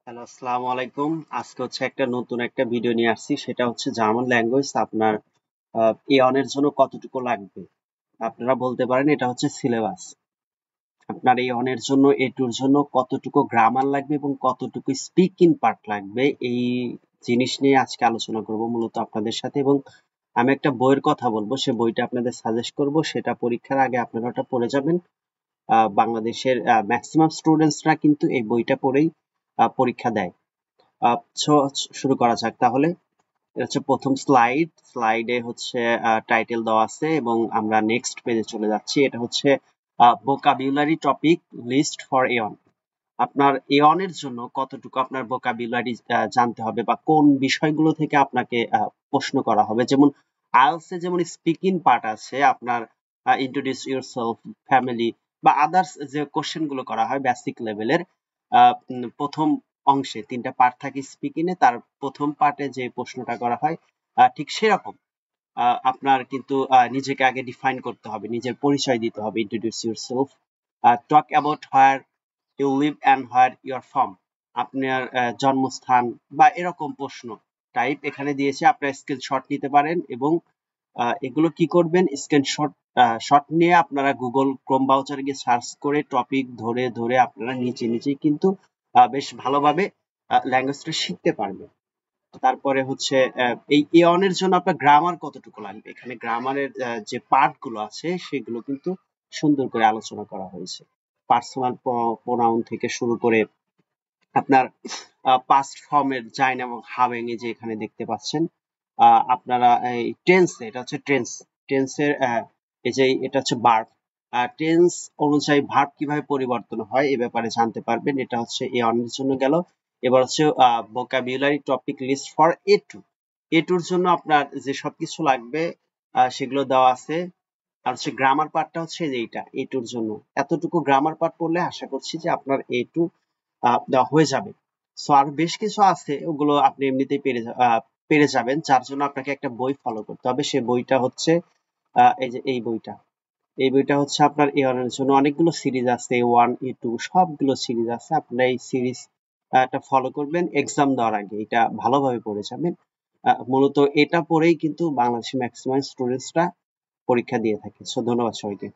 Hello, আসসালামু আলাইকুম। আজকে হচ্ছে নতুন একটা ভিডিও নিয়ে আসছি। সেটা হচ্ছে জার্মান ল্যাঙ্গুয়েজ। আপনার A1 এর জন্য কতটুকু লাগবে? আপনারা বলতে পারেন এটা হচ্ছে সিলেবাস। আপনার A1 এর জন্য A2 এর জন্য কতটুকু গ্রামার লাগবে এবং কতটুকু স্পিকিং পার্ট লাগবে, এই জিনিস নিয়ে আজকে আলোচনা করব মূলত আপনাদের সাথে। এবং আমি একটা বইয়ের কথা বলবো, সে বইটা আপনাদের সাজেস্ট করব। সেটা পরীক্ষার আগে আপনারা ওটা পড়ে যাবেন। বাংলাদেশের ম্যাক্সিমাম স্টুডেন্টসরা কিন্তু এই বইটা পড়েই পরীক্ষা দেয়। সো শুরু করা যাক তাহলে। এটা হচ্ছে প্রথম স্লাইডে হচ্ছে টাইটেল দেওয়া আছে এবং আমরা নেক্সট পেজে চলে যাচ্ছি। এটা হচ্ছে vocabulary topic list for A1। আপনার A1 এর জন্য কতটুকু আপনার ভোকাবুলারি জানতে হবে বা কোন বিষয়গুলো থেকে আপনাকে প্রশ্ন করা হবে। যেমন আইএলটিএস এ যেমন স্পিকিং পার্ট আছে, আপনার ইন্ট্রোডিউস ইউরসেলফ, ফ্যামিলি বা আদার্স যে কোশ্চেন গুলো করা হয় বেসিক লেভেলের। প্রথম অংশে ৩টা পার্ট থাকে স্পিকিং এ, তার প্রথম পার্টে যে প্রশ্নটা করা হয় ঠিক সেরকম আপনার কিন্তু নিজেকে আগে ডিফাইন করতে হবে, নিজের পরিচয় দিতে হবে, introduce yourself, talk about where you live and where you're from, আপনার জন্মস্থান বা এরকম প্রশ্ন টাইপ এখানে দিয়েছে। আপনার স্ক্রিনশট নিতে পারেন এবং এগুলো কি করবেন, স্ক্রিনশট শট নিয়ে আপনারা গুগল ক্রোম ব্রাউজারে গিয়ে সার্চ করে টপিক ধরে ধরে আপনারা নিচে নিচেই কিন্তু বেশ ভালোভাবে ল্যাঙ্গুয়েজটা শিখতে পারবেন। তারপরে হচ্ছে এই A1 এর জন্য আপনার গ্রামার কতটুকু লাগবে। এখানে গ্রামারের যে পার্ট গুলো আছে সেগুলো কিন্তু সুন্দর করে আলোচনা করা হয়েছে। পার্সোনাল প্রোনাউন থেকে শুরু করে আপনার পাস্ট ফর্মের জাইন এবং হাবেং এ যে এখানে দেখতে পাচ্ছেন। আপনারা এই টেন্স, এটা হচ্ছে টেন্সের এই যে এটা হচ্ছে ভার্ব, টেন্স অনুযায়ী ভার্ব কিভাবে পরিবর্তন হয় এ ব্যাপারে জানতে পারবেন। এটা হচ্ছে A1 এর জন্য গেল। এবার হচ্ছে vocabulary topic list for A2। A2 এর জন্য আপনার যে সবকিছু লাগবে সেগুলো দেওয়া আছে। আর হচ্ছে গ্রামার পার্টটা হচ্ছে যে এইটা A2 এর জন্য। এতটুকু গ্রামার পার্ট পড়লে আশা করছি যে আপনার A2 দেওয়া হয়ে যাবে। সো আর বেশ কিছু আছে, ওগুলো আপনি এমনিতেই পেরে যাবেন। যার জন্য আপনাকে একটা বই ফলো করতে হবে। সে বইটা হচ্ছে এই যে এই বইটা হচ্ছে আপনার A1 এর জন্য। অনেকগুলো সিরিজ আছে, A1 A2 সবগুলো সিরিজ আছে। আপনারা এই সিরিজ টা ফলো করবেন এক্সাম দেওয়ার আগে, এটা ভালোভাবে পড়ে যাবেন। মূলত এটা পড়েই কিন্তু বাংলাদেশের ম্যাক্সিমাম স্টুডেন্টসরা পরীক্ষা দিয়ে থাকে। সো ধন্যবাদ সবাইকে।